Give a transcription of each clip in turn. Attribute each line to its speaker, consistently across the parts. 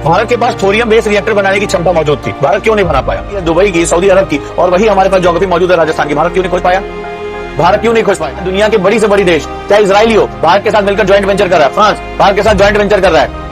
Speaker 1: भारत के पास thorium based reactor बनाने की क्षमता मौजूद थी, भारत क्यों नहीं बना पाया? दुबई की, सऊदी अरब की, और वही हमारे पास ज्योग्राफी मौजूद है राजस्थान की, भारत क्यों नहीं खोज पाया? भारत क्यों नहीं खोज पाया? दुनिया के बड़ी से बड़ी देश, चाहे इजराइल हो, भारत के साथ मिलकर ज्वाइंट वेंचर कर रहा है। फ्रांस भारत के साथ ज्वाइंट वेंचर कर रहा है।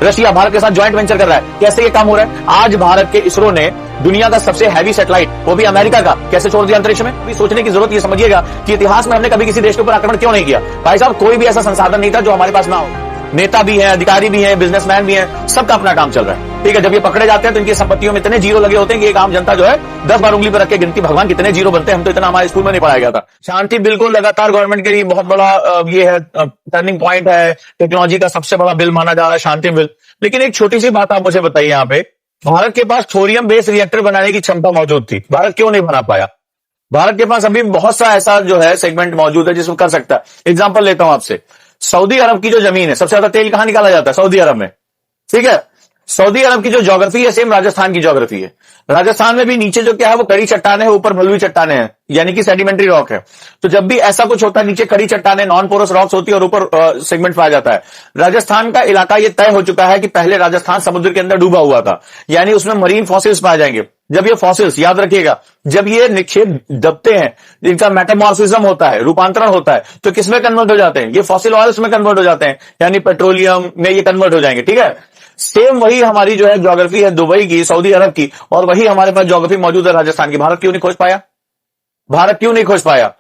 Speaker 1: रशिया भारत के साथ ज्वाइंट वेंचर कर रहा है। कैसे ये काम हो रहा है? आज भारत के इसरो ने दुनिया का सबसे हैवी सैटेलाइट, वो भी अमेरिका का, कैसे छोड़ दिया अंतरिक्ष में? अभी सोचने की जरूरत, ये समझिएगा कि इतिहास में हमने कभी किसी देश के ऊपर आक्रमण क्यों नहीं किया। भाई साहब, कोई भी ऐसा संसाधन नहीं था जो हमारे पास ना हो। नेता भी है, अधिकारी भी है, बिजनेसमैन भी है, सबका अपना काम चल रहा है। ठीक है, जब ये पकड़े जाते हैं तो इनकी संपत्तियों में इतने जीरो लगे होते हैं कि एक आम जनता जो है 10 बार उंगली पर रख के गिनती, भगवान कितने जीरो बनते हैं। हम तो इतना हमारे स्कूल में नहीं पढ़ाया गया था। शांति बिल्कुल लगातार गवर्नमेंट के लिए बहुत बड़ा ये है, टर्निंग पॉइंट है। टेक्नोलॉजी का सबसे बड़ा बिल माना जा रहा है शांति बिल। लेकिन एक छोटी सी बात आप मुझे बताइए, यहाँ पे भारत के पास थोरियम बेस्ड रिएक्टर बनाने की क्षमता मौजूद थी, भारत क्यों नहीं बना पाया? भारत के पास अभी बहुत सा ऐसा जो है सेगमेंट मौजूद है जिसमें कर सकता है। एग्जांपल लेता हूं आपसे, सऊदी अरब की जो जमीन है, सबसे ज्यादा तेल कहां निकाला जाता है? सऊदी अरब में। ठीक है, सऊदी अरब की जो ज्योग्राफी है सेम राजस्थान की ज्योग्राफी है। राजस्थान में भी नीचे जो क्या है वो कड़ी चट्टाने है, ऊपर बलुई चट्टाने हैं, यानी कि सेडिमेंट्री रॉक है। तो जब भी ऐसा कुछ होता है, नीचे कड़ी चट्टाने नॉन पोरस रॉक्स होती है और ऊपर सेगमेंट पाया जाता है। राजस्थान का इलाका ये तय हो चुका है कि पहले राजस्थान समुद्र के अंदर डूबा हुआ था, यानी उसमें मरीन फॉसिल्स पाए जाएंगे। जब ये फॉसिल्स, याद रखिएगा, जब ये निक्षेप दबते हैं, इनका मेटामॉर्फिज्म होता है, रूपांतरण होता है, तो किसमें कन्वर्ट हो जाते हैं? ये फॉसिल ऑयल्स में कन्वर्ट हो जाते हैं, यानी पेट्रोलियम में ये कन्वर्ट हो जाएंगे। ठीक है, सेम वही हमारी जो है ज्योग्राफी है दुबई की, सऊदी अरब की, और वही हमारे पास ज्योग्राफी मौजूद है राजस्थान की। भारत क्यों नहीं खोज पाया? भारत क्यों नहीं खोज पाया?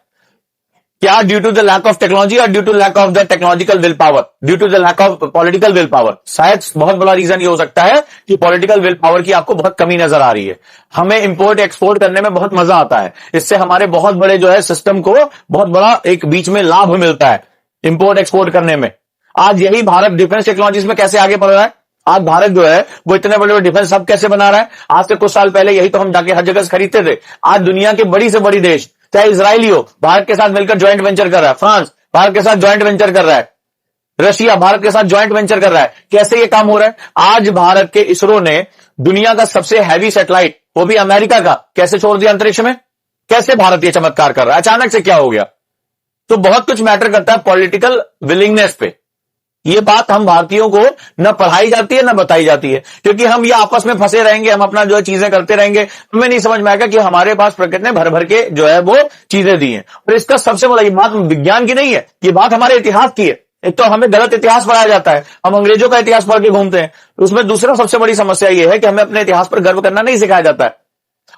Speaker 1: क्या due to the lack of technology और due to lack of the technological will power, due to the lack of political will power? शायद बहुत बड़ा रीजन ये हो सकता है कि पॉलिटिकल विल पावर की आपको बहुत कमी नजर आ रही है। हमें इंपोर्ट एक्सपोर्ट करने में बहुत मजा आता है, इससे हमारे बहुत बड़े जो है सिस्टम को बहुत बड़ा एक बीच में लाभ मिलता है इंपोर्ट एक्सपोर्ट करने में। आज यही भारत डिफेंस टेक्नोलॉजीज में कैसे आगे बढ़ रहा है? आज भारत जो है वो इतने बड़े बड़े डिफेंस हब कैसे बना रहा है? आज से कुछ साल पहले यही तो हम जाके हर जगह से खरीदते थे। आज दुनिया के बड़ी से बड़ी देश, चाहे इजराइल हो, भारत के साथ मिलकर ज्वाइंट वेंचर कर रहा है। फ्रांस भारत के साथ ज्वाइंट वेंचर कर रहा है। रशिया भारत के साथ ज्वाइंट वेंचर कर रहा है। कैसे ये काम हो रहा है? आज भारत के इसरो ने दुनिया का सबसे हैवी सैटेलाइट, वो भी अमेरिका का, कैसे छोड़ दिया अंतरिक्ष में? कैसे भारत ये चमत्कार कर रहा है? अचानक से क्या हो गया? तो बहुत कुछ मैटर करता है पॉलिटिकल विलिंगनेस पे। ये बात हम भारतीयों को न पढ़ाई जाती है न बताई जाती है, क्योंकि हम ये आपस में फंसे रहेंगे, हम अपना जो है चीजें करते रहेंगे। हमें नहीं समझ में आएगा कि हमारे पास प्रकृति ने भर भर के जो है वो चीजें दी हैं। और इसका सबसे बड़ा, ये बात विज्ञान की नहीं है, ये बात हमारे इतिहास की है। एक तो हमें गलत इतिहास पढ़ाया जाता है, हम अंग्रेजों का इतिहास पढ़ के घूमते हैं। उसमें दूसरा सबसे बड़ी समस्या यह है कि हमें अपने इतिहास पर गर्व करना नहीं सिखाया जाता है,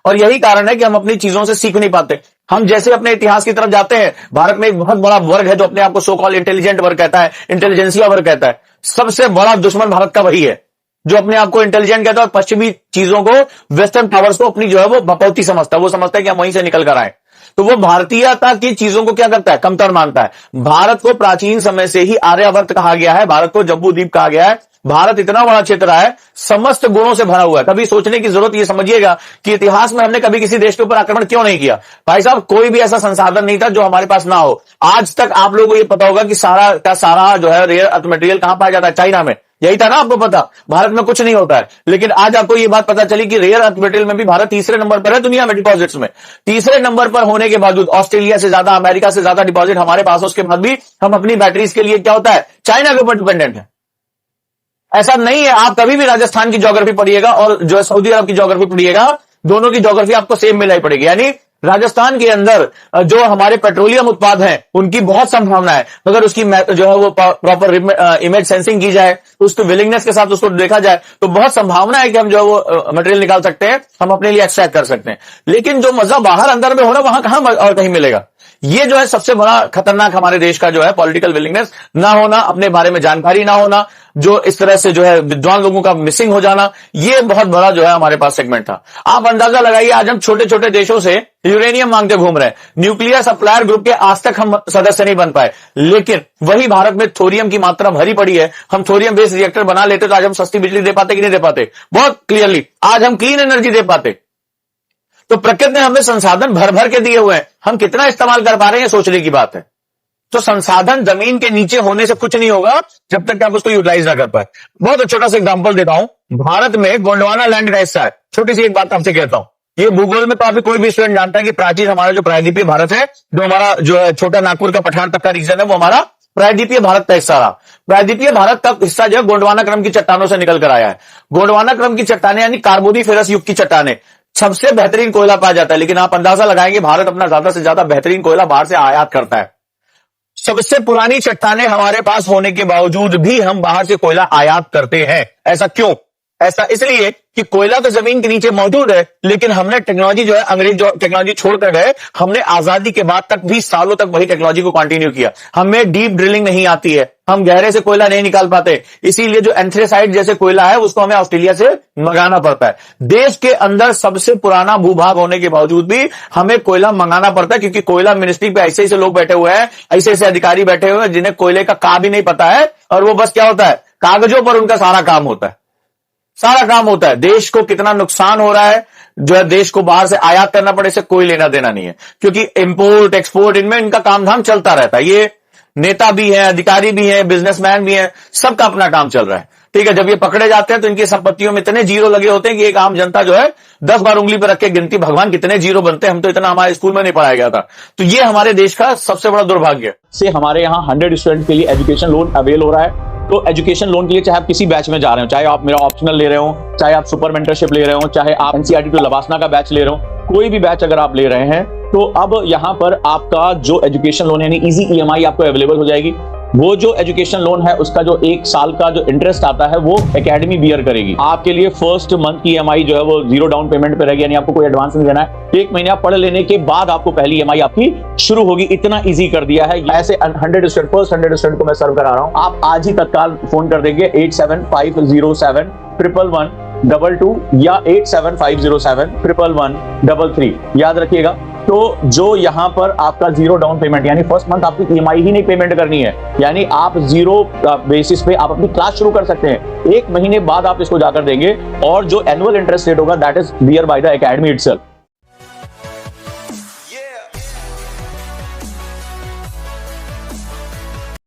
Speaker 1: और यही कारण है कि हम अपनी चीजों से सीख नहीं पाते। हम जैसे अपने इतिहास की तरफ जाते हैं, भारत में एक बहुत बड़ा वर्ग है जो अपने आप को सो कॉल इंटेलिजेंट वर्ग कहता है, इंटेलिजेंसिया वर्ग कहता है। सबसे बड़ा दुश्मन भारत का वही है जो अपने आप को इंटेलिजेंट कहता है और पश्चिमी चीजों को, वेस्टर्न पावर्स को अपनी जो है वो बपौती समझता है। वो समझता है कि हम वहीं से निकल कर आए। तो वो भारतीयता की चीजों को क्या करता है? कमतर मानता है। भारत को प्राचीन समय से ही आर्यावर्त कहा गया है, भारत को जम्बू द्वीप कहा गया है। भारत इतना बड़ा क्षेत्र है, समस्त गुणों से भरा हुआ है। कभी सोचने की जरूरत, ये समझिएगा कि इतिहास में हमने कभी किसी देश के ऊपर आक्रमण क्यों नहीं किया। भाई साहब, कोई भी ऐसा संसाधन नहीं था जो हमारे पास ना हो। आज तक आप लोगों को ये पता होगा कि सारा का सारा जो है रेयर अर्थ मटेरियल कहां पाया जाता है? चाइना में। यही था ना आपको पता? भारत में कुछ नहीं होता है। लेकिन आज आपको ये बात पता चली कि रेयर अर्थ मटेरियल में भी भारत तीसरे नंबर पर है दुनिया में डिपॉजिट्स में। तीसरे नंबर पर होने के बावजूद ऑस्ट्रेलिया से ज्यादा, अमेरिका से ज्यादा डिपॉजिट हमारे पास, उसके बाद भी हम अपनी बैटरीज के लिए क्या होता है? चाइना के ऊपर डिपेंडेंट है। ऐसा नहीं है। आप कभी भी राजस्थान की ज्योग्राफी पढ़िएगा और जो है सऊदी अरब की ज्योग्राफी पढ़िएगा, दोनों की ज्योग्राफी आपको सेम मिलाई पड़ेगी। यानी राजस्थान के अंदर जो हमारे पेट्रोलियम उत्पाद हैं उनकी बहुत संभावना है, मगर उसकी जो है वो प्रॉपर इमेज सेंसिंग की जाए, उसको विलिंगनेस के साथ उसको देखा जाए, तो बहुत संभावना है कि हम जो है वो मटेरियल निकाल सकते हैं, हम अपने लिए एक्सट्रैक्ट कर सकते हैं। लेकिन जो मजा बाहर अंदर में हो रहा है वहां कहां और कहीं मिलेगा? ये जो है सबसे बड़ा खतरनाक हमारे देश का जो है पॉलिटिकल विलिंगनेस ना होना, अपने बारे में जानकारी ना होना, जो इस तरह से जो है विद्वान लोगों का मिसिंग हो जाना, ये बहुत बड़ा जो है हमारे पास सेगमेंट था। आप अंदाजा लगाइए, आज हम छोटे छोटे देशों से यूरेनियम मांगते घूम रहे हैं। न्यूक्लियर सप्लायर ग्रुप के आज तक हम सदस्य नहीं बन पाए, लेकिन वही भारत में थोरियम की मात्रा भरी पड़ी है। हम थोरियम बेस्ड रिएक्टर बना लेते तो आज हम सस्ती बिजली दे पाते कि नहीं दे पाते? बहुत क्लियरली आज हम क्लीन एनर्जी दे पाते। तो प्रकृति ने हमें संसाधन भर भर के दिए हुए हैं, हम कितना इस्तेमाल कर पा रहे हैं सोचने की बात है। तो संसाधन जमीन के नीचे होने से कुछ नहीं होगा जब तक आप उसको यूटिलाइज ना कर पाए। बहुत छोटा सा एग्जांपल देता हूं, भारत में गोंडवाना लैंड का हिस्सा है। छोटी सी एक बात आपसे कहता हूं, ये भूगोल में तो आपको कोई भी स्टूडेंट जानता है कि प्राचीन हमारा जो प्रायद्वीपीय भारत है, जो हमारा जो है छोटा नागपुर का पठान तक का रीजन है, वो हमारा प्रायद्वीपीय भारत का हिस्सा रहा। प्रायद्वीपीय भारत का हिस्सा जो है गोंडवाना क्रम की चट्टानों से निकल कर आया है। गोंडवाना क्रम की चट्टानें यानी कार्बोनिफेरस युग की चट्टानें, सबसे बेहतरीन कोयला पाया जाता है। लेकिन आप अंदाजा लगाएंगे भारत अपना ज्यादा से ज्यादा बेहतरीन कोयला बाहर से आयात करता है। सबसे पुरानी चट्टानें हमारे पास होने के बावजूद भी हम बाहर से कोयला आयात करते हैं। ऐसा क्यों? ऐसा इसलिए कि कोयला तो जमीन के नीचे मौजूद है, लेकिन हमने टेक्नोलॉजी जो है, अंग्रेज जो टेक्नोलॉजी छोड़कर गए, हमने आजादी के बाद तक भी सालों तक वही टेक्नोलॉजी को कंटिन्यू किया। हमें डीप ड्रिलिंग नहीं आती है, हम गहरे से कोयला नहीं निकाल पाते, इसीलिए जो एंथ्रेसाइट जैसे कोयला है उसको हमें ऑस्ट्रेलिया से मंगाना पड़ता है। देश के अंदर सबसे पुराना भूभाग होने के बावजूद भी हमें कोयला मंगाना पड़ता है, क्योंकि कोयला मिनिस्ट्री पे ऐसे ऐसे लोग बैठे हुए हैं, ऐसे ऐसे अधिकारी बैठे हुए हैं जिन्हें कोयले का का भी नहीं पता है, और वो बस क्या होता है, कागजों पर उनका सारा काम होता है। सारा काम होता है। देश को कितना नुकसान हो रहा है, जो है देश को बाहर से आयात करना पड़े, से कोई लेना देना नहीं है, क्योंकि इंपोर्ट एक्सपोर्ट इनमें इनका काम धाम चलता रहता है। ये नेता भी हैं, अधिकारी भी हैं, बिजनेसमैन भी हैं, सबका अपना काम चल रहा है। ठीक है, जब ये पकड़े जाते हैं तो इनकी संपत्तियों में इतने जीरो लगे होते हैं कि एक आम जनता जो है 10 बार उंगली पर रख के गिनती, भगवान कितने जीरो बनते हैं, हम तो इतना हमारे स्कूल में नहीं पढ़ाया गया था। तो ये हमारे देश का सबसे बड़ा दुर्भाग्य से हमारे यहाँ 100 स्टूडेंट के लिए एजुकेशन लोन अवेल हो रहा है। तो एजुकेशन लोन के लिए चाहे आप किसी बैच में जा रहे हो, चाहे आप मेरा ऑप्शनल ले रहे हो, चाहे आप सुपर मेंटरशिप ले रहे हो, चाहे आप एनसीईआरटी टू लवासना का बैच ले रहे हो, कोई भी बैच अगर आप ले रहे हैं, तो अब यहां पर आपका जो एजुकेशन लोन यानी इजी ईएमआई आपको अवेलेबल हो जाएगी। वो जो एजुकेशन लोन है उसका जो 1 साल का जो इंटरेस्ट आता है वो एकेडमी बियर करेगी। आपके लिए फर्स्ट मंथ की ईएमआई जो है वो 0 डाउन पेमेंट पे रहेगी, यानी आपको कोई एडवांस नहीं देना है। 1 महीना पढ़ लेने के बाद आपको पहली ईएमआई आपकी शुरू होगी। इतना इजी कर दिया है। ऐसे 100 स्टूडेंट को मैं सर्व करा रहा हूं। आप आज ही तत्काल फोन कर देंगे 8750711122 या 8750711133, याद रखिएगा। तो जो यहां पर आपका 0 डाउन पेमेंट यानी फर्स्ट मंथ आपकी ईएमआई ही नहीं पेमेंट करनी है, यानी आप 0 बेसिस पे आप अपनी क्लास शुरू कर सकते हैं। 1 महीने बाद आप इसको जाकर देंगे और जो एनुअल इंटरेस्ट रेट होगा that is bear by the academy itself.